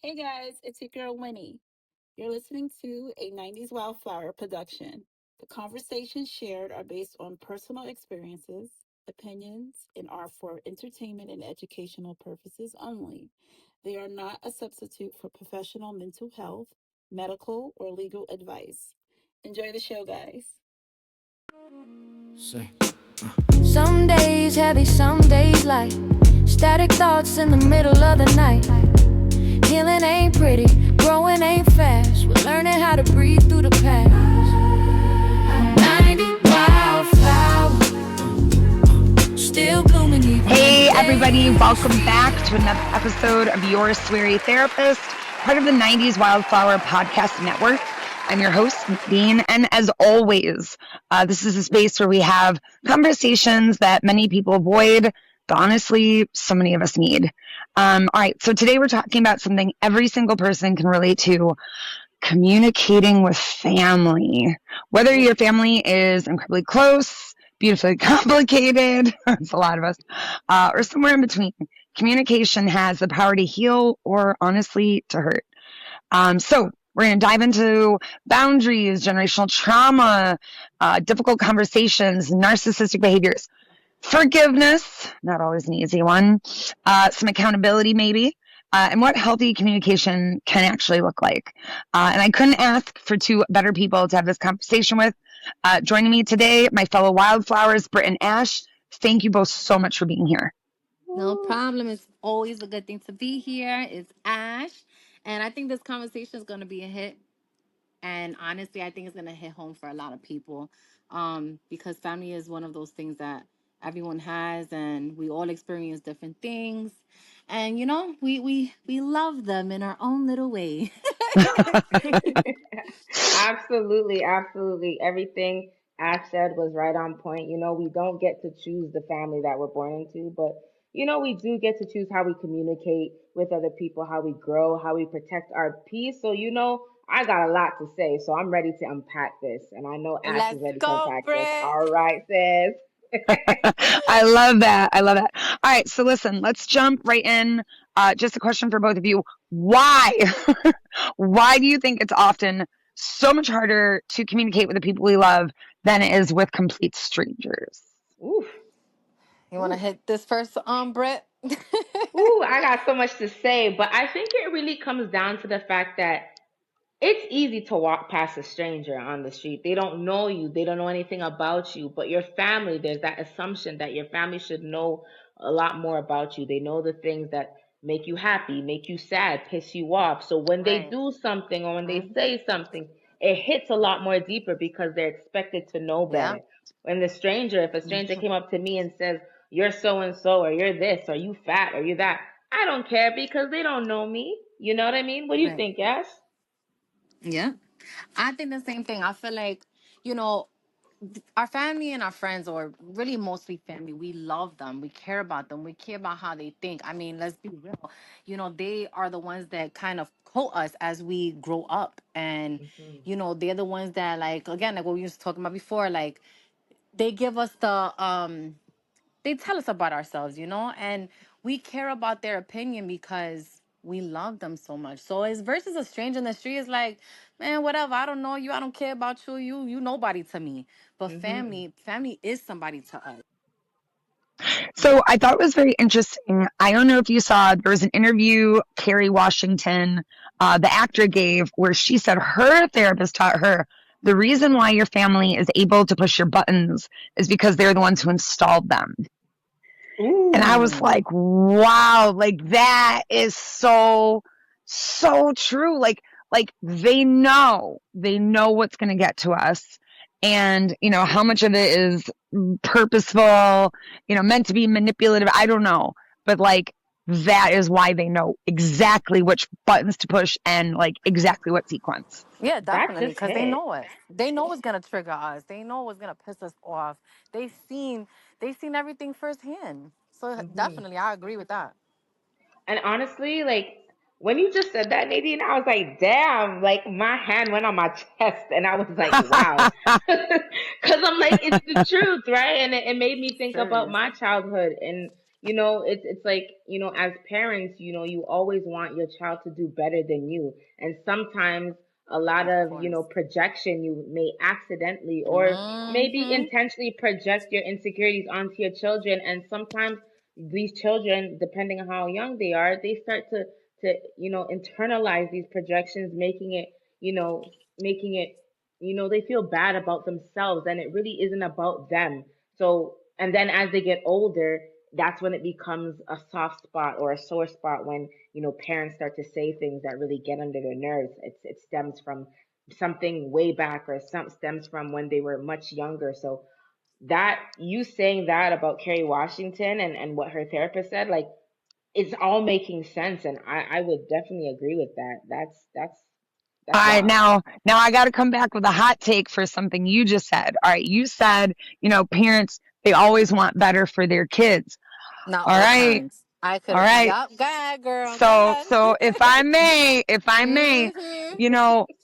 Hey guys, it's your girl Winnie. You're listening to a 90s Wildflower production. The conversations shared are based on personal experiences, opinions, and are for entertainment and educational purposes only. They are not a substitute for professional mental health, medical, or legal advice. Enjoy the show, guys. Say. Some days heavy, some days light. Static thoughts in the middle of the night. Healing ain't pretty, growing ain't fast. We're learning how to breathe through the past. 90 wildflower, still blooming even. Hey everybody, welcome back to another episode of your Sweary Therapist, part of the 90s Wildflower Podcast Network. I'm your host, Nadine, and as always, this is a space where we have conversations that many people avoid, but honestly, so many of us need. All right, so today we're talking about something every single person can relate to: communicating with family. Whether your family is incredibly close, beautifully complicated, it's a lot of us, or somewhere in between, communication has the power to heal or honestly to hurt. So we're going to dive into boundaries, generational trauma, difficult conversations, narcissistic behaviors, forgiveness, not always an easy one, some accountability maybe, and what healthy communication can actually look like. And I couldn't ask for two better people to have this conversation with. Joining me today, my fellow wildflowers, Britt and Ash. Thank you both so much for being here. No problem. It's always a good thing to be here. It's Ash. And I think this conversation is going to be a hit. And honestly, I think it's going to hit home for a lot of people because family is one of those things that everyone has, and we all experience different things. And, you know, we love them in our own little way. Absolutely, absolutely. Everything Ash said was right on point. We don't get to choose the family that we're born into, but we do get to choose how we communicate with other people, how we grow, how we protect our peace. So, I got a lot to say, so I'm ready to unpack this, and I know Ash is Let's ready to go, unpack this. Britt. All right, sis. I love that. I love that. All right. So listen, let's jump right in. Just a question for both of you. Why? Why do you think it's often so much harder to communicate with the people we love than it is with complete strangers? Oof, You want to oof. hit this first, Britt? Ooh, I got so much to say, but I think it really comes down to the fact that it's easy to walk past a stranger on the street. They don't know you, they don't know anything about you, but your family, there's that assumption that your family should know a lot more about you. They know the things that make you happy, make you sad, piss you off. So when they Right. do something or when they Mhm. say something, it hits a lot more deeper because they're expected to know Yeah. better. If a stranger came up to me and says, "You're so and so," or "You're this," or "You fat," or "You that," I don't care because they don't know me. You know what I mean? What do you Right. think, Ash? Yeah. I think the same thing. I feel like, you know, our family and our friends, or really mostly family, we love them. We care about them. We care about how they think. I mean, let's be real. You know, they are the ones that kind of coach us as we grow up. And, Mhm. they're the ones that, like, again, like what we were talking about before, like, they give us they tell us about ourselves, and we care about their opinion because we love them so much. So it's versus a stranger in the street is like, man, whatever. I don't know you. I don't care about you. You nobody to me. But Mhm. family is somebody to us. So I thought it was very interesting. I don't know if you saw, there was an interview Kerry Washington, the actor, gave where she said her therapist taught her the reason why your family is able to push your buttons is because they're the ones who installed them. And I was Ooh. like, wow, like that is so, so true. Like they know what's going to get to us. And, how much of it is purposeful, meant to be manipulative. I don't know. But like, that is why they know exactly which buttons to push and like exactly what sequence. Yeah, That definitely, just because they hit. know us. They know what's gonna trigger us. They know what's gonna piss us off. They've seen they've seen everything firsthand. So Mhm. definitely, I agree with that. And honestly, like when you just said that, Nadine, I was like, damn, like my hand went on my chest and I was like, wow. Because I'm like, it's the truth, right? And it made me think about Serious. my childhood. And, it's like, as parents, you always want your child to do better than you. And sometimes a lot Of of, course. projection, you may accidentally or maybe Mm-hmm. intentionally project your insecurities onto your children. And sometimes these children, depending on how young they are, they start to, internalize these projections, making it, they feel bad about themselves, and it really isn't about them. So, and then as they get older, that's when it becomes a soft spot or a sore spot when, parents start to say things that really get under their nerves. It stems from something way back, or stems from when they were much younger. So that, you saying that about Kerry Washington and what her therapist said, like, it's all making sense, and I would definitely agree with that. That's All right, wild. now I got to come back with a hot take for something you just said. All right, you said, parents, they always want better for their kids. Not All all right, parents. I all could. right. Yup. Go ahead, girl. Go So, ahead. so if I may, Mm-hmm.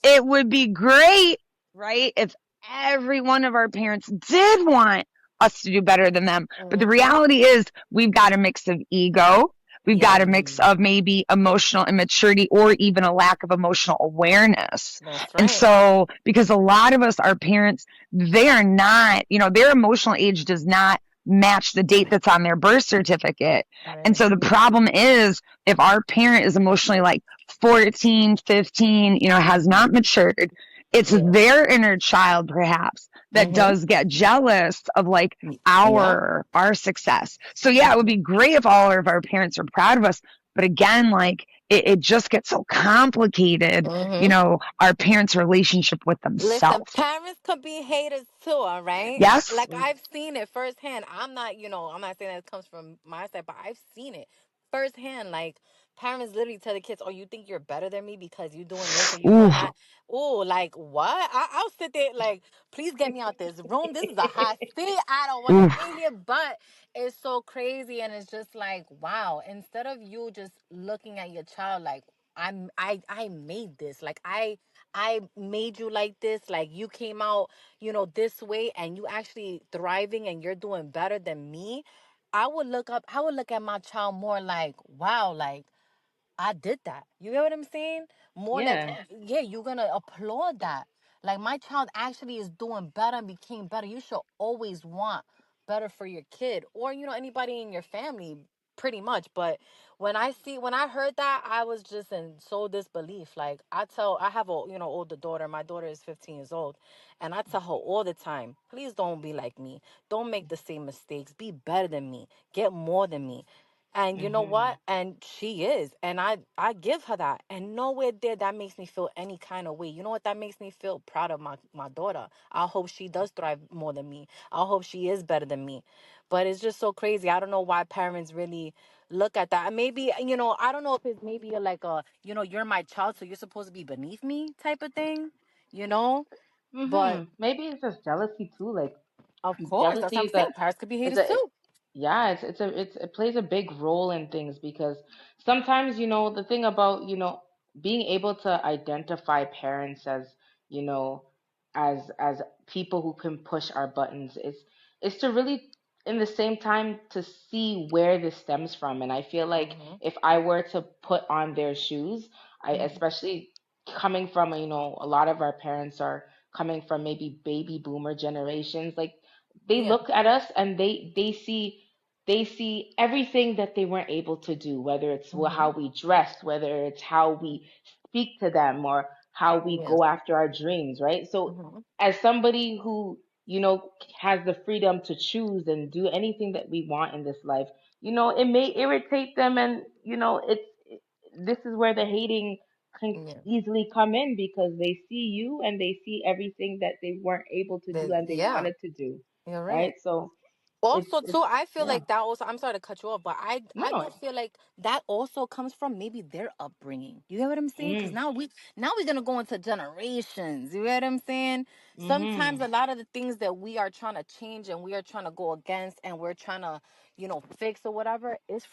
it would be great, right? If every one of our parents did want us to do better than them. But the Mm-hmm. reality is we've got a mix of ego. We've got Yep. a mix of maybe emotional immaturity or even a lack of emotional awareness. That's And right. so, because a lot of us, our parents, they are not, their emotional age does not match the date that's on their birth certificate. And Right. so the problem is if our parent is emotionally like 14, 15, has not matured, it's Yeah. their inner child perhaps that Mm-hmm. does get jealous of like Yep. our success. So yeah, it would Mm-hmm. be great if all of our parents are proud of us. But again, like it just gets so complicated, Mm-hmm. our parents' relationship with Listen, themselves. parents could be haters too, all right? Yes? Like I've seen it firsthand. I'm not saying that it comes from my side, but I've seen it firsthand. Like parents literally tell the kids, "Oh, you think you're better than me because you doing this or you Ooh, doing that?" Oh, like what? I'll sit there like, please get me out this room. This is a hot seat. I don't want to ooh, be in here, but it's so crazy, and it's just like, wow. Instead of you just looking at your child like, I made this. Like I made you like this. Like you came out, this way and you actually thriving and you're doing better than me. I would look at my child more like, wow, like I did that. You get what I'm saying? More like, Yeah. yeah, you're gonna applaud that. Like my child actually is doing better and became better. You should always want better for your kid or anybody in your family, pretty much. But when I heard that, I was just in so disbelief. Like I have a older daughter. My daughter is 15 years old, and I tell her all the time, please don't be like me. Don't make the same mistakes. Be better than me. Get more than me. And you know Mhm. what? And she is. And I give her that. And nowhere there that makes me feel any kind of way. You know what that makes me feel? Proud of my daughter. I hope she does thrive more than me. I hope she is better than me. But it's just so crazy. I don't know why parents really look at that. And maybe, I don't know if it's maybe like you're my child, so you're supposed to be beneath me type of thing, you know? But Maybe it's just jealousy too. Like, of course, that's what jealousy I'm is a saying. Parents could be is haters a too. yeah, it plays a big role in things, because sometimes, the thing about, being able to identify parents as, you know as people who can push our buttons, is to really, in the same time, to see where this stems from. And I feel like Mm-hmm. if I were to put on their shoes, I Mm-hmm. especially coming from, a lot of our parents are coming from maybe baby boomer generations, like, they Yeah. look at us and they see everything that they weren't able to do, whether it's Mm-hmm. how we dress, whether it's how we speak to them, or how we Yeah. go after our dreams, right? So, Mm-hmm. as somebody who, has the freedom to choose and do anything that we want in this life, it may irritate them, and, this is where the hating can Yeah. easily come in, because they see you and they see everything that they weren't able to do and they Yeah, wanted to do, you're right. right? So Also, it's too, I feel yeah. like that also. I'm sorry to cut you off, but I No. do feel like that also comes from maybe their upbringing. You get what I'm saying? Because Mm, now we're gonna go into generations. You get what I'm saying? Sometimes mm-hmm. a lot of the things that we are trying to change and we are trying to go against and we're trying to fix or whatever is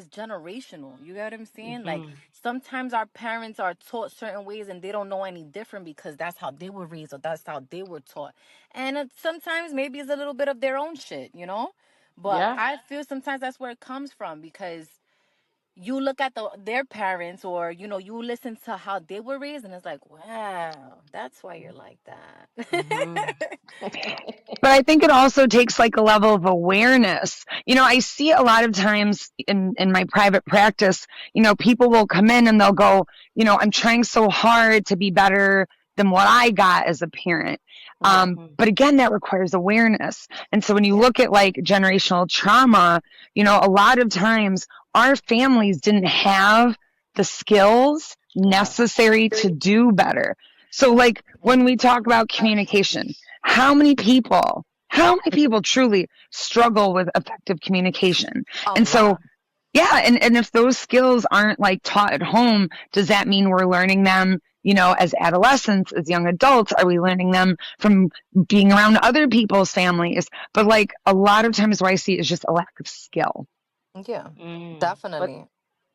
generational. You get what I'm saying? Like Mm-hmm. sometimes our parents are taught certain ways and they don't know any different because that's how they were raised or that's how they were taught. And sometimes maybe it's a little bit of their own shit. But Yeah. I feel sometimes that's where it comes from, because you look at their parents, or you listen to how they were raised, and it's like, wow, that's why you're like Hmm. that. But I think it also takes like a level of awareness. I see a lot of times in my private practice, people will come in and they'll go, I'm trying so hard to be better than what I got as a parent. Yeah, But again, that requires awareness. And so when you yeah, look at like generational trauma, a lot of times our families didn't have the skills Yeah. necessary to do better. So like when we talk about communication, how many people truly struggle with effective communication? a And so, lot. yeah, and if those skills aren't like taught at home, does that mean we're learning them, as adolescents, as young adults? Are we learning them from being around other people's families? But like a lot of times what I see is just a lack of skill. Yeah, Mm. definitely.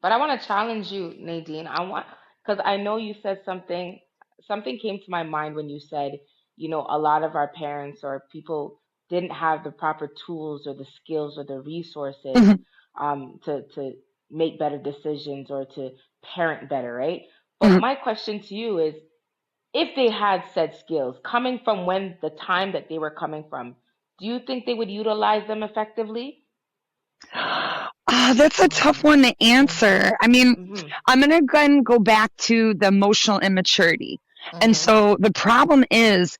But I want to challenge you, Nadine. Because I know you said something. Something came to my mind when you said, a lot of our parents or people didn't have the proper tools or the skills or the resources, Mhm, to make better decisions or to parent better, right? But mhm. my question to you is, if they had said skills coming from when the time that they were coming from, do you think they would utilize them effectively? That's a tough one to Mm-hmm. answer. I mean, Mm-hmm. I'm going to again go back to the emotional immaturity. And Mm-hmm. so the problem is,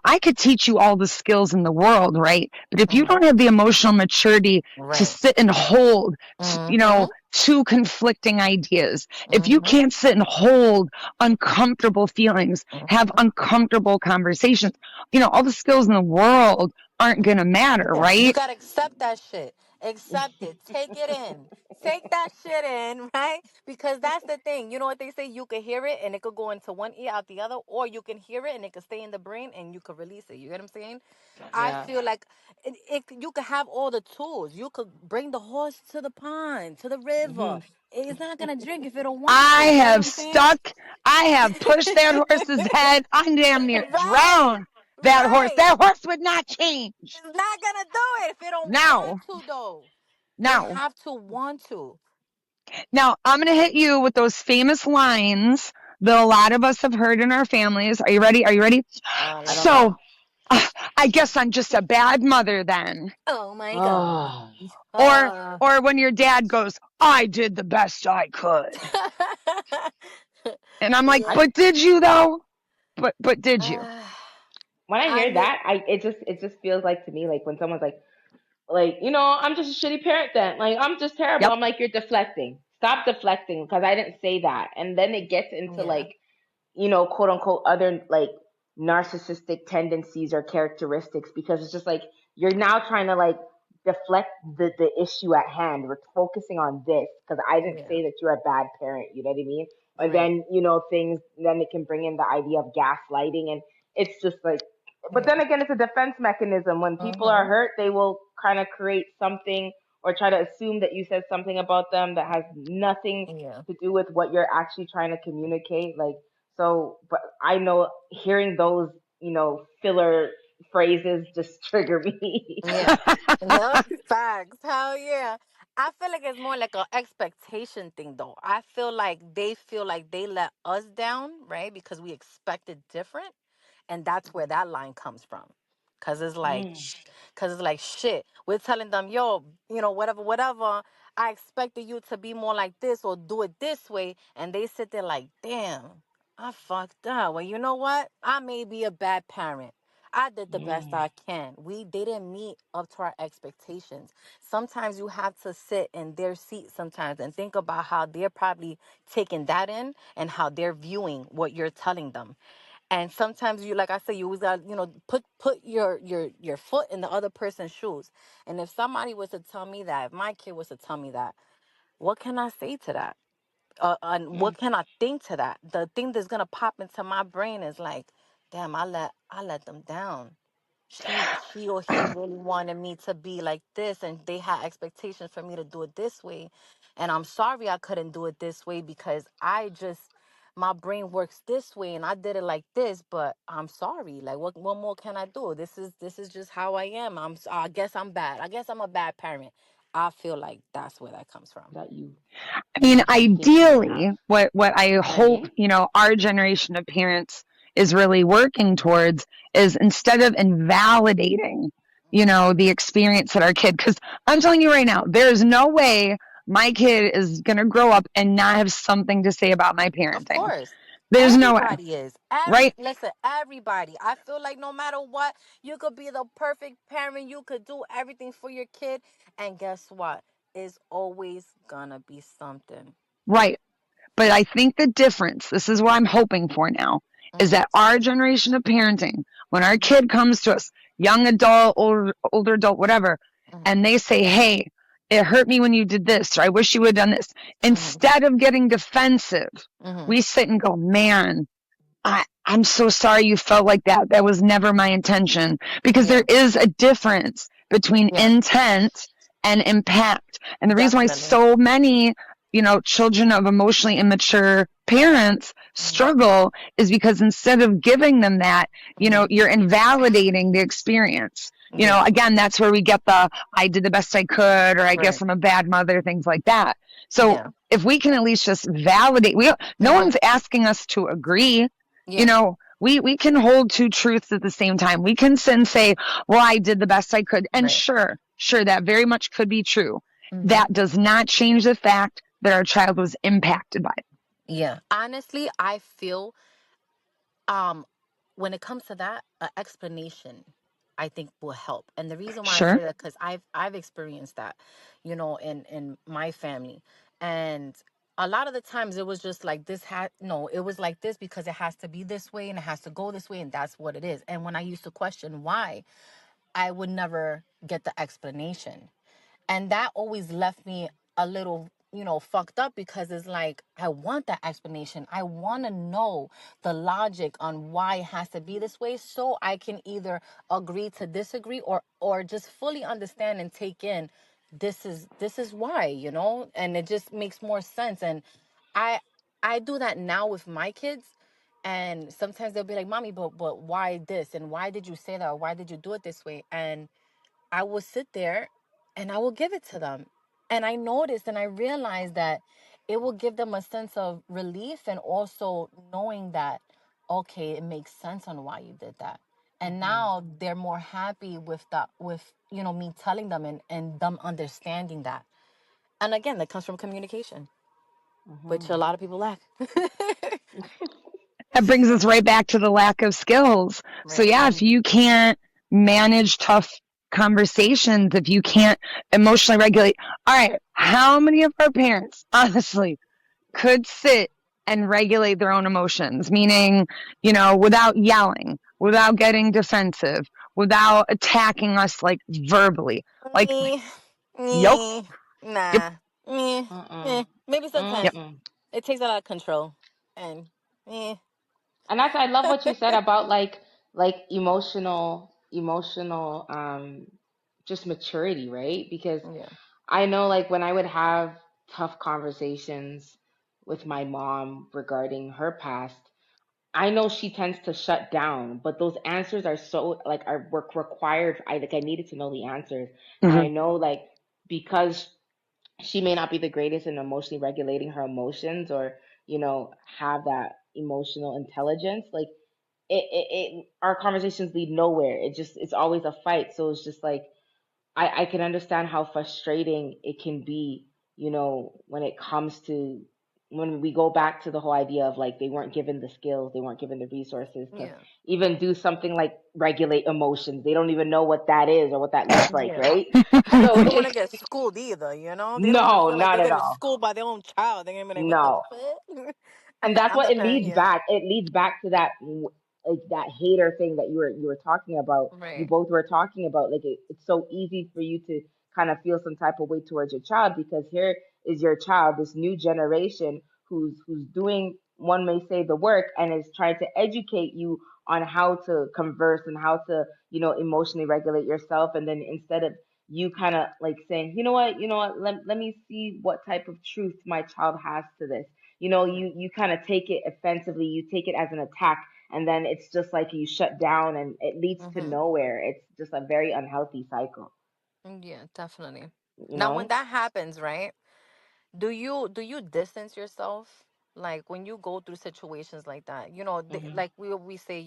I could teach you all the skills in the world, right? But if you Mm-hmm. don't have the emotional maturity to Right. sit and hold, Mm-hmm. two conflicting ideas, if you Mm-hmm. can't sit and hold uncomfortable feelings, have Mm-hmm. uncomfortable conversations, all the skills in the world aren't going to matter, Yeah, you right? gotta accept that shit. Accept it. Take it in. Take that shit in, right? Because that's the thing. You know what they say? You could hear it and it could go into one ear out the other, or you can hear it and it could stay in the brain and you could release it. You get what I'm saying? I Yeah. feel like you could have all the tools. You could bring the horse to the pond, to the river. Mm-hmm. It's not gonna drink if it don't want I to. You get what have I'm saying? stuck. I have pushed that horse's head. I damn near Right. drowned that horse. Right. That horse would not change. It's not gonna do it if it don't want Now, to though. They now, have to want to. now, I'm going to hit you with those famous lines that a lot of us have heard in our families. Are you ready? Are you ready? I Let's don't know. So, go. I guess I'm just a bad mother then. Oh my god. Oh. Or, Uh, or when your dad goes, I did the best I could. And I'm like, I yeah. but did you though? But did you? Uh, when I I hear mean, that, it just feels like to me like when someone's like, I'm just a shitty parent then. Like, I'm just terrible. Yep. I'm like, you're deflecting. Stop deflecting because I didn't say that. And then it gets into yeah, like, quote unquote other like narcissistic tendencies or characteristics because it's just like you're now trying to like deflect the issue at hand. We're focusing on this because I didn't yeah, say that you're a bad parent. You know what I mean? And right, then things. Then it can bring in the idea of gaslighting, and it's just like. But yeah, then again, it's a defense mechanism. When people are mm-hmm, hurt, they will kind of create something or try to assume that you said something about them that has nothing yeah, to do with what you're actually trying to communicate. Like so, but I know hearing those, filler phrases just trigger me. yeah. Yep, facts. Hell yeah. I feel like it's more like an expectation thing, though. I feel like they let us down, right? Because we expected different. And that's where that line comes from. Cause it's like, Mm, cause it's like shit. We're telling them, yo, whatever, whatever. I expected you to be more like this or do it this way, and they sit there like, damn, I fucked up. Well, you know what? I may be a bad parent. I did the best mm, I can. They didn't meet up to our expectations. Sometimes you have to sit in their seat sometimes and think about how they're probably taking that in and how they're viewing what you're telling them. And sometimes you, like I said, you always got put your foot in the other person's shoes. And if somebody was to tell me that, if my kid was to tell me that, what can I say to that? And mm, what can I think to that? The thing that's gonna pop into my brain is like, damn, I let them down. She or he really wanted me to be like this, and they had expectations for me to do it this way, and I'm sorry I couldn't do it this way because I just my brain works this way and I did it like this, but I'm sorry. Like what more can I do? This is just how I am. I guess I'm bad. I guess I'm a bad parent. I feel like that's where that comes from. That I mean, you think you may have, ideally, what I hope, Nadine. our generation of parents is really working towards is instead of invalidating, the experience that our kid, because I'm telling you right now, there's no way my kid is going to grow up and not have something to say about my Of parenting. course. There's no way, Everybody is. right? Everybody. I feel like no matter what, you could be the perfect parent. You could do everything for your kid. And guess what? It's always gonna be something. Right. But I think the difference, this is what I'm hoping for now, is Mm-hmm. that our generation of parenting, when our Mm-hmm. kid comes to us, young adult, older adult, whatever, Mm-hmm. and they say, hey, it hurt me when you did this, or I wish you would have done this. Mm-hmm. Instead of getting defensive, Mm-hmm. we sit and go, man, I'm so sorry you felt like that. That was never my intention. Because Yeah. there is a difference between Yeah. intent and impact. And the reason why Definitely. so many, children of emotionally immature parents Mm-hmm. struggle is because instead of giving them that, Mm-hmm. you're invalidating the experience. Yeah. Again, that's where we get the I did the best I could, or I guess Right. I'm a bad mother, things like that. So Yeah. if we can at least just validate, no Mm-hmm. one's asking us to agree. Yeah. We can hold two truths at the same time. We can sit and say, well, I did the best I could. And Right. sure, that very much could be true. Mm-hmm. That does not change the fact that our child was impacted by it. Yeah. Honestly, I feel um when it comes to that, an explanation I think will help. And the reason why I Sure. say that, because I've experienced that, in my family. And a lot of the times it was just like this had no, it was like this because it has to be this way and it has to go this way and that's what it is. And when I used to question why, I would never get the explanation. And that always left me a little, fucked up, because it's like I want that explanation. I want to know the logic on why it has to be this way, so I can either agree to disagree, or just fully understand and take in this is why, and it just makes more sense. And i I do that now with my kids. And sometimes they'll be like, mommy, but why this, and why did you say that, or why did you do it this way? And I will sit there and I will give it to them. And I noticed and I realized that it will give them a sense of relief, and also knowing that, okay, it makes sense on why you did that. And Mm-hmm. now they're more happy with that, with, me telling them, and them understanding that. And again, that comes from communication, which Mm-hmm. a lot of people lack. That brings us right back to the lack of skills. So, Right. yeah, if you can't manage tough conversations, if you can't emotionally regulate, all right, how many of our parents, honestly, could sit and regulate their own emotions, meaning, without yelling, without getting defensive, without attacking us like verbally. Like, Me, yep, me, yep, nah, me, Mm-mm. maybe sometimes yep. Mm-mm. it takes a lot of control. And eh, And I love what you said about like emotional just maturity, right? Because yeah, I know like when I would have tough conversations with my mom regarding her past, I know she tends to shut down, but those answers are so like are work required. I needed to know the answers, and Mm-hmm. I know like because she may not be the greatest in emotionally regulating her emotions or have that emotional intelligence. Like our conversations lead nowhere. It's always a fight. So it's just like I can understand how frustrating it can be, when it comes to when we go back to the whole idea of like they weren't given the skills, they weren't given the resources to yeah, even do something like regulate emotions. They don't even know what that is or what that looks like, yeah. right? Most So people don't want to it's get schooled either. They don't even no, feel like not they're at getting all. schooled by their own child. They're gonna be like, "What the No. fuck?" And that's I'm what the it parent. leads Yeah, back. It leads back to that like that hater thing that you were talking about. You right. both were talking about like it's so easy for you to kind of feel some type of way towards your child because here is your child, this new generation who's doing, one may say, the work and is trying to educate you on how to converse and how to emotionally regulate yourself. And then instead of you kind of like saying, let me see what type of truth my child has to this, you kind of take it offensively, you take it as an attack, and then it's just like you shut down and it leads to Mm-hmm. nowhere. It's just a very unhealthy cycle, Yeah, definitely. you Now, when know? that happens, right? Do you distance yourself? Like when you go through situations like that, Hmm. like we say,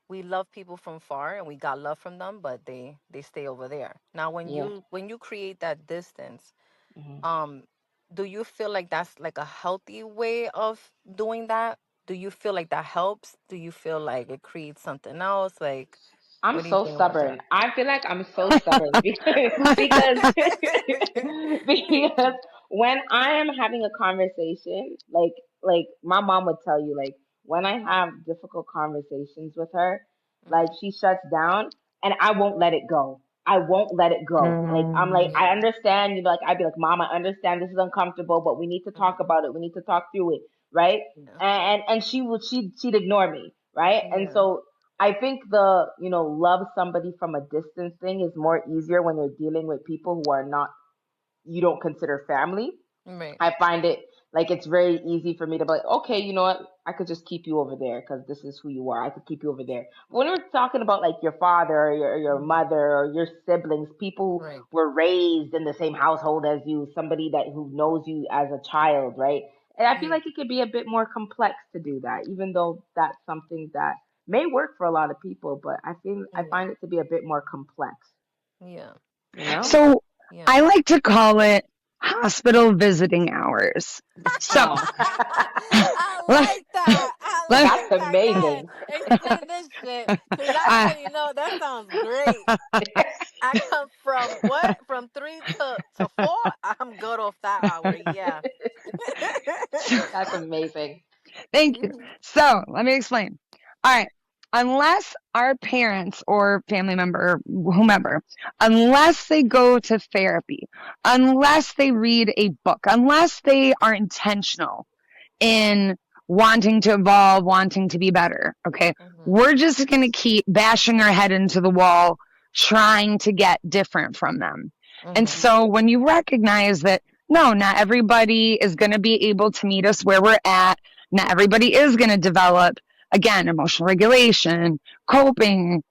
we love people from far and we got love from them, but they stay over there. Now, when Yeah. you create that distance, Hmm. um, do you feel like that's like a healthy way of doing that? Do you feel like that helps? Do you feel like it creates something else? Like, I'm what do you so think about stubborn. that? I feel like I'm so stubborn because because when I am having a conversation, like my mom would tell you, like when I have difficult conversations with her, like Hmm. she shuts down and I won't let it go. I won't let it go. Like I'm like, I Yeah. understand, like I'd be like, Mom, I understand this is uncomfortable, but we need to talk Hmm. about it. We need to talk through it, right? Yeah. And she'd ignore me, right? And Yeah. so I think the, love somebody from a distance thing is more easier when you're dealing with people who are not, you don't consider family. Right. I find it like it's very easy for me to be like, okay, you know what? I could just keep you over there because this is who you are. I could keep you over there. But when we're talking about like your father or your Hmm. mother or your siblings, people Right. who were raised in the same household as you, somebody that who knows you as a child, right? And I feel Yeah. like it could be a bit more complex to do that, even though that's something that may work for a lot of people, but I Yeah. find it to be a bit more complex, Yeah. you know? So Yeah. I like to call it hospital visiting hours. So Oh, I let, like that. I let, that's like that. Go ahead. amazing. Explain this shit. Cause I I, already know that sounds great. I come from what? From 3 to 4? I'm good off that hour. Yeah. That's amazing. thank you. Mhm. So let me explain. All right. Unless our parents or family member, whomever, unless they go to therapy, unless they read a book, unless they are intentional in wanting to evolve, wanting to be better. Okay. Mhm. We're just going to keep bashing our head into the wall, trying to get different from them. And Mhm. so when you recognize that, no, not everybody is going to be able to meet us where we're at, not everybody is going to develop, again, emotional regulation, coping,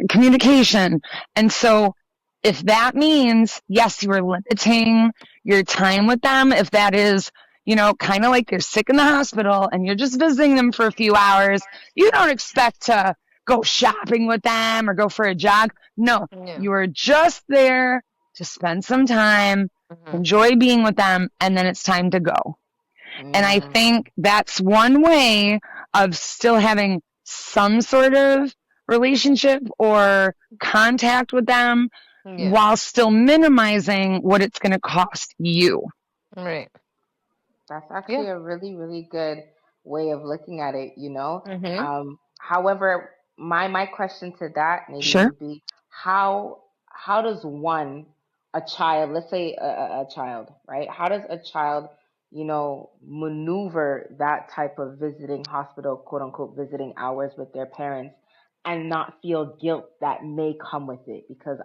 communication. And so if that means, yes, you are limiting your time with them, if that is kind of like you're sick in the hospital and you're just visiting them for a few hours. You don't expect to go shopping with them or go for a jog. No, Yeah. you are just there to spend some time, Mhm. enjoy being with them, and then it's time to go. And I Mm, think that's one way of still having some sort of relationship or contact with them Yeah. while still minimizing what it's going to cost you. Right. that's Yeah. actually a really, really good way of looking at it, you know? Mhm. However, my question to that, Nadine, Sure. would be how does one, a child, let's say a child, right? How does a child, maneuver that type of visiting hospital, quote unquote, visiting hours with their parents and not feel guilt that may come with it? Because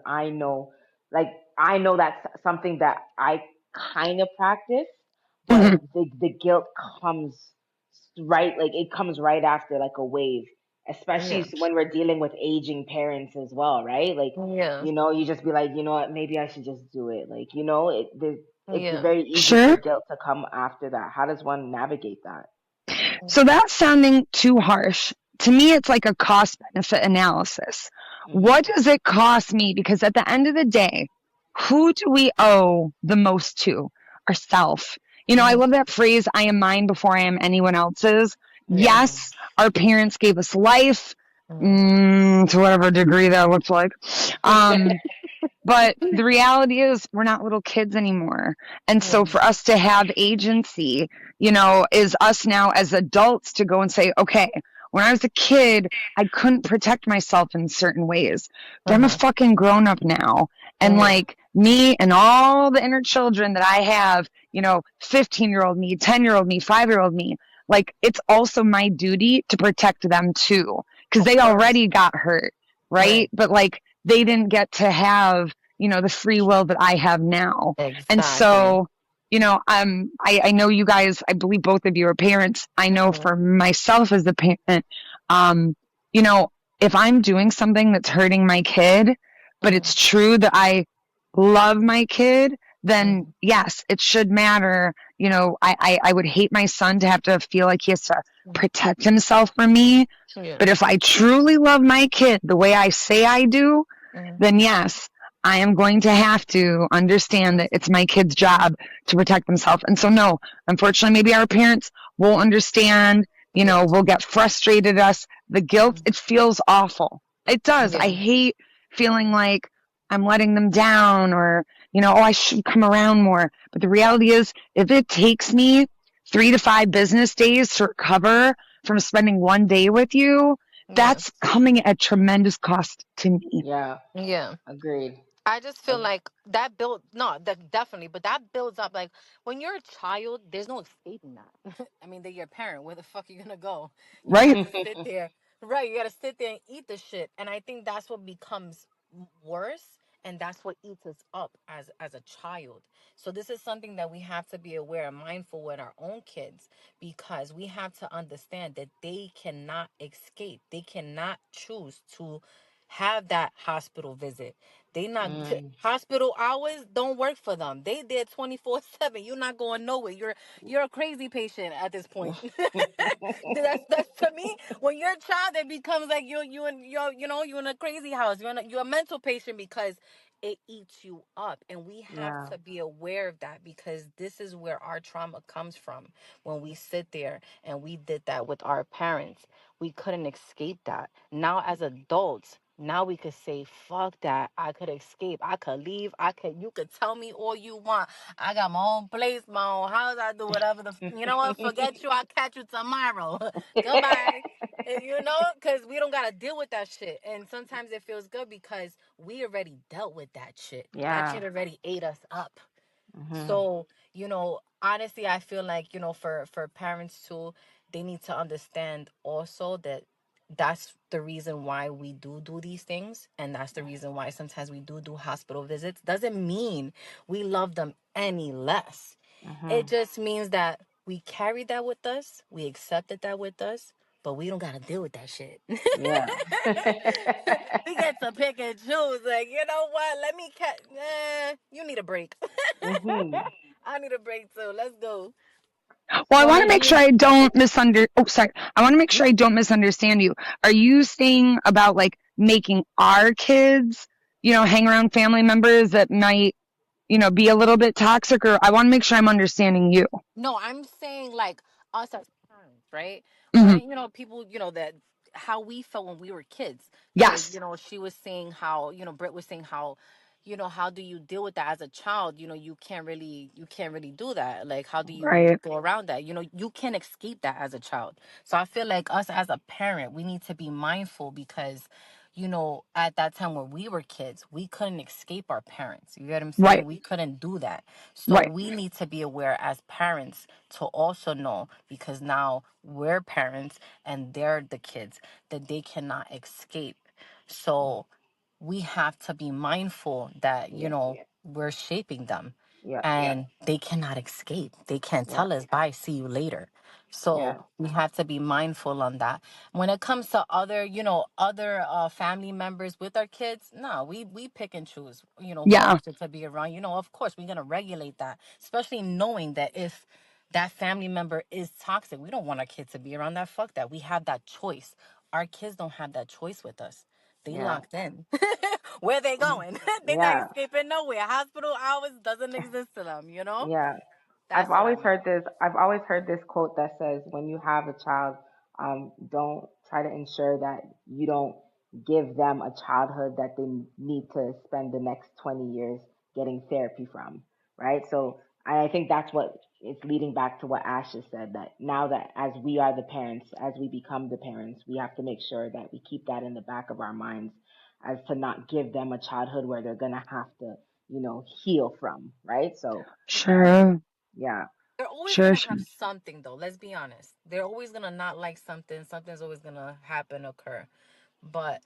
like, I know that's something that I kind of practice, but Mhm. the guilt comes right, like it comes right after like a wave, especially Yeah. when we're dealing with aging parents as well, right? Like, Yeah. you just be like, you know what, maybe I should just do it. Like, it's Yeah. very easy for Sure. guilt to come after that. How does one navigate that? So that's sounding too harsh. To me, it's like a cost benefit analysis. Hmm. What does it cost me? Because at the end of the day, who do we owe the most to? Ourself. I Mhm. love that phrase, I am mine before I am anyone else's. Yeah. Hmm. Yes, our parents gave us life, Mhm. to whatever degree that looks like. Um, but the reality is, we're not little kids anymore. And so Mhm. for us to have agency, is us now as adults to go and say, okay, when I was a kid, I couldn't protect myself in certain ways, but I'm a Mhm. fucking grown up now. And Yeah. like me and all the inner children that I have, 15-year-old me, 10-year-old me, 5-year-old me, like it's also my duty to protect them too, because Of they course. already got hurt. Right. Right. But like, they didn't get to have, the free will that I have now. And Exactly. so, I know you guys, I believe both of you are parents. I know Mm-hmm. for myself as a parent, um, you know, if I'm doing something that's hurting my kid, but Mm-hmm. it's true that I love my kid, then Mm-hmm. yes, it should matter. I would hate my son to have to feel like he has to protect himself from me. Yeah. But if I truly love my kid the way I say I do, Mm-hmm. then yes, I am going to have to understand that it's my kid's job to protect themselves. And so, no, unfortunately, maybe our parents won't understand, Yeah. will get frustrated at us. The guilt, it feels awful. It does. I Yeah. hate feeling like I'm letting them down or, oh, I should come around more. But the reality is, if it takes me 3 to 5 business days to recover from spending one day with you, Yeah. that's coming at tremendous cost to me. Yeah, Yeah. agreed. I just feel Ag- like that build no, that definitely, but that builds up. Like when you're a child, there's no escaping that. I mean, they're your parent. Where the fuck are you gonna go? You Right? have to sit there, right? You gotta sit there and eat the shit. And I think that's what becomes worse, and that's what eats us up as a child. So this is something that we have to be aware and mindful with our own kids, because we have to understand that they cannot escape. They cannot choose to have that hospital visit. They not mm. hospital hours don't work for them. They there 24/7. You're not going nowhere. You're a crazy patient at this point. That's to me. When you're a child, it becomes like you're in a crazy house. You're a mental patient because it eats you up, and we have Yeah. to be aware of that, because this is where our trauma comes from. When we sit there and we did that with our parents, we couldn't escape that. Now as adults, now we could say, fuck that. I could escape. I could leave. You could tell me all you want. I got my own place, my own house. I do whatever you know what? Forget you. I'll catch you tomorrow. Goodbye. Because we don't got to deal with that shit. And sometimes it feels good because we already dealt with that shit. That Yeah. shit already ate us up. Hmm. So, honestly, I feel like, for parents too, they need to understand also that that's the reason why we do these things. And that's the reason why sometimes we do hospital visits. Doesn't mean we love them any less. It Hmm. just means that we carried that with us, we accepted that with us, but we don't got to deal with that shit. Yeah. We get to pick and choose. Like, you know what? You need a break. Hmm. I need a break too. Let's go. Well, I So want to make sure Nadine, I don't Oh, sorry. I want to make sure I don't misunderstand you. Are you saying about like making our kids, hang around family members that might, be a little bit toxic? Or I want to make sure I'm understanding you. No, I'm saying like us as parents, right? Hmm. When people, that how we felt when we were kids. Because Yes. she was saying how, Britt was saying how, how do you deal with that as a child? You can't really do that. Like, how do you Right. go around that? You can't escape that as a child. So I feel like us as a parent, we need to be mindful, because at that time when we were kids, we couldn't escape our parents. You get what I'm saying? Right. We couldn't do that. So Right. we need to be aware as parents to also know, because now we're parents and they're the kids, that they cannot escape. So we have to be mindful that, yeah, we're shaping them, yeah, and they cannot escape. They can't yeah, tell us, bye, see you later. yeah, So we have to be mindful on that. When it comes to other family members with our kids, no, we pick and choose, who our Yeah. kids to be around. Of course we're gonna regulate that, especially knowing that if that family member is toxic, we don't want our kids to be around that. Fuck that. We have that choice. Our kids don't have that choice with us. They yeah, locked in. Where they mhm, going? They're not yeah, escaping nowhere. Hospital hours doesn't exist to them. yeah. That's what I mean. I've always heard this quote that says, when you have a child, don't try to ensure that you don't give them a childhood that they need to spend the next 20 years getting therapy from, right? So I think that's what it's leading back to what Ash has said, that now that as we are the parents, as we become the parents, we have to make sure that we keep that in the back of our minds, as to not give them a childhood where they're going to have to, heal from, right? So, Sure. yeah. They're always Sure. gonna Sure. have something though. Let's be honest. They're always gonna not like something. Something's always gonna happen, occur. But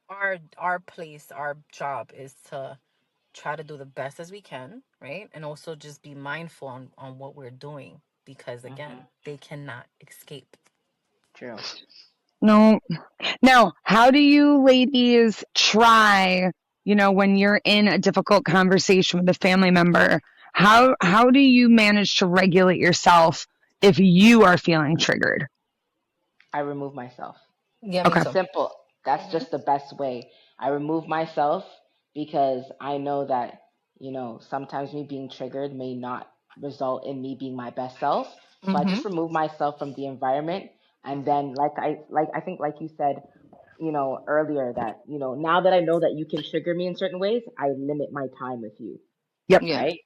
our place, our job is to try to do the best as we can, right? And also just be mindful on what we're doing because, again, they cannot escape. True. No. Now, how do you ladies try, when you're in a difficult conversation with a family member, how do you manage to regulate yourself if you are feeling triggered? I remove myself. Yeah, me Okay. too. Simple. That's just the best way. I remove myself because I know that, sometimes me being triggered may not result in me being my best self. So I Mm-hmm. just remove myself from the environment. And then I think like you said, earlier that, now that I know that you can trigger me in certain ways, I limit my time with you, Yep. Yeah. right?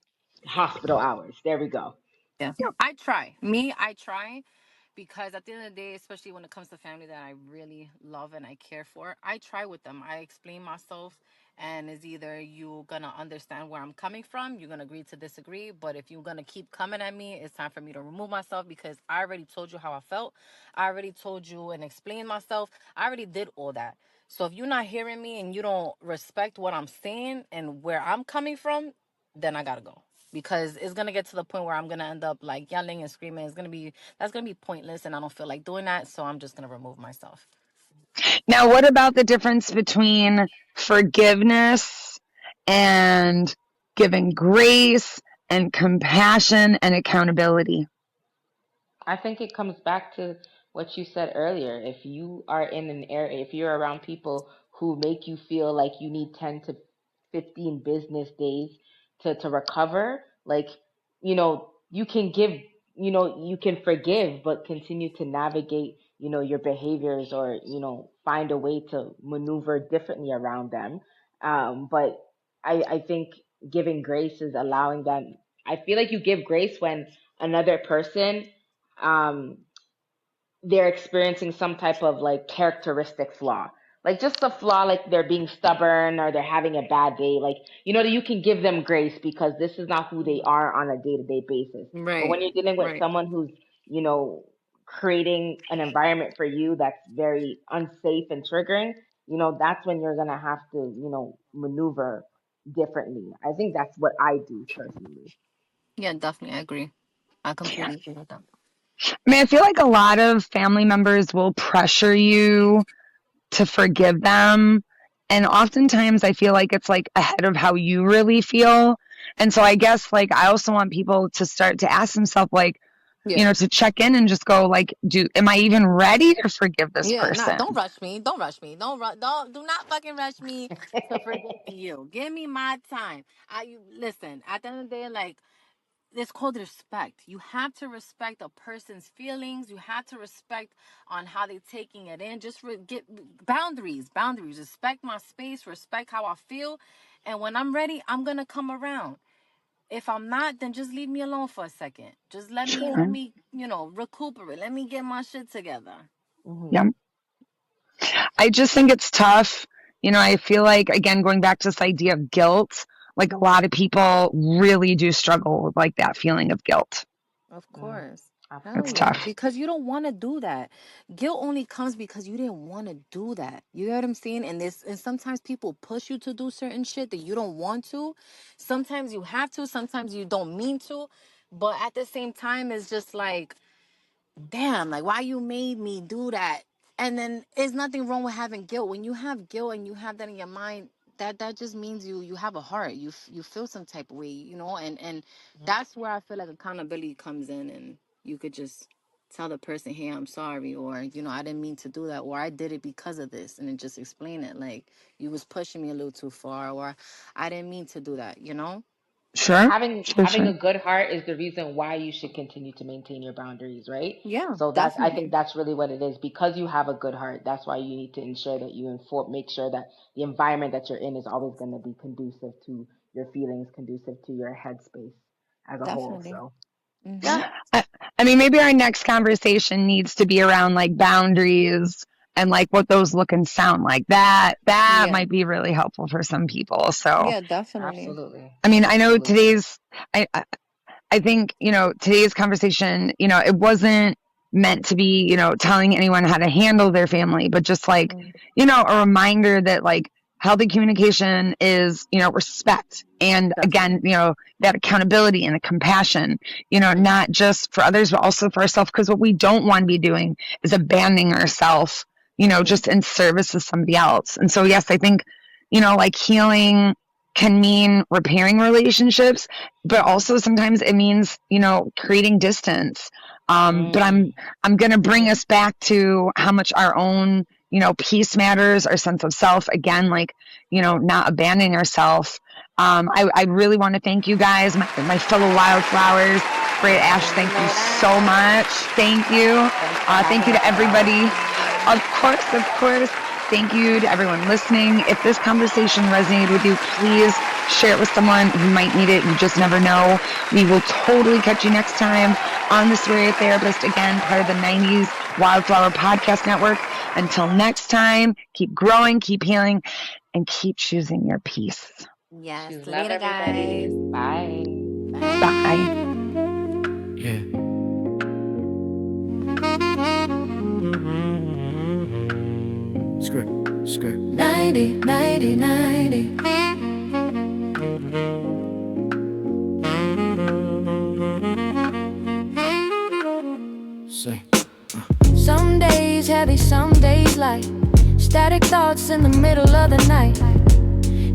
Hospital hours. There we go. Yeah. I try because at the end of the day, especially when it comes to family that I really love and I care for, I try with them. I explain myself, and it's either you gonna understand where I'm coming from, you're gonna agree to disagree. But if you're gonna keep coming at me, it's time for me to remove myself because I already told you how I felt. I already told you and explained myself. I already did all that. So if you're not hearing me and you don't respect what I'm saying and where I'm coming from, then I gotta go. Because it's gonna get to the point where I'm gonna end up like yelling and screaming. That's gonna be pointless, and I don't feel like doing that. So I'm just gonna remove myself. Now, what about the difference between forgiveness and giving grace and compassion and accountability? I think it comes back to what you said earlier. If you are in an area, if you're around people who make you feel like you need 10 to 15 business days to recover, like, you can give, you can forgive, but continue to navigate, your behaviors or, find a way to maneuver differently around them. But I think giving grace is allowing them. I feel like you give grace when another person um they're experiencing some type of like characteristic flaw, like just a flaw, like they're being stubborn or they're having a bad day, like, that you can give them grace because this is not who they are on a day-to-day basis. But when Right. you're dealing with Right. someone who's, you know creating an environment for you that's very unsafe and triggering, that's when you're gonna have to, maneuver differently. I think that's what I do personally. Yeah, definitely. I agree. I completely agree with that. I mean, I feel like a lot of family members will pressure you to forgive them. And oftentimes I feel like it's like ahead of how you really feel. And so I guess like I also want people to start to ask themselves like, Yeah. to check in and just go like, am I even ready to forgive this Yeah. Nah. person? Don't rush me. Don't rush me. Don't. Do not fucking rush me to forgive you. Give me my time. Listen. At the end of the day, like, it's called respect. You have to respect a person's feelings. You have to respect on how they're taking it in. Just get boundaries. Boundaries. Respect my space. Respect how I feel. And when I'm ready, I'm gonna come around. If I'm not, then just leave me alone for a second. Just let Sure. me, recuperate. Let me get my shit together. Hmm. Yeah. I just think it's tough. I feel like, again, going back to this idea of guilt, like a lot of people really do struggle with like that feeling of guilt. Of Mm, course. Hell It's absolutely. yeah. tough. Because you don't want to do that. Guilt only comes because you didn't want to do that. You know what I'm saying? And sometimes people push you to do certain shit that you don't want to. Sometimes you have to, sometimes you don't mean to. But at the same time, it's just like, damn, like why you made me do that? And then there's nothing wrong with having guilt. When you have guilt and you have that in your mind, that just means you have a heart. You feel some type of way, and that's where I feel like accountability comes in, and you could just tell the person, hey, I'm sorry, or I didn't mean to do that, or I did it because of this, and then just explain it, like you was pushing me a little too far, or I didn't mean to do that. Sure. Sure. Having Sure. a good heart is the reason why you should continue to maintain your boundaries, right? Yeah, So I think definitely. that's really what it is. Because you have a good heart, that's why you need to ensure that you make sure that the environment that you're in is always going to be conducive to your feelings, conducive to your headspace as a whole. Definitely. So Mm-hmm. yeah. I, I mean, maybe our next conversation needs to be around like boundaries and like what those look and sound like. That Yeah. might be really helpful for some people. So, Yeah, definitely. Absolutely. I mean, I know Absolutely. I think, today's conversation, it wasn't meant to be, telling anyone how to handle their family, but just like, Mm. a reminder that like healthy communication is, respect. And again, that accountability and the compassion, not just for others, but also for ourselves. Because what we don't want to be doing is abandoning ourselves, just in service of somebody else. And so, yes, I think, like healing can mean repairing relationships, but also sometimes it means, creating distance. But I'm going to bring us back to how much our own, peace matters, our sense of self, again, like, not abandoning ourselves. I really want to thank you guys, my fellow wildflowers. Britt, Ash, thank you so much. Thank you. Thank you to everybody. Of course. Thank you to everyone listening. If this conversation resonated with you, please share it with someone who might need it. You just never know. We will totally catch you next time on the Sweary Therapist, again, part of the 90s Wildflower Podcast Network. Until next time, keep growing, keep healing, and keep choosing your peace. Yes. Choose Later, love, everybody. guys. Bye. Bye. Yeah. Skirt. 90, 90, 90. Say. Some days heavy, some days light. Static thoughts in the middle of the night.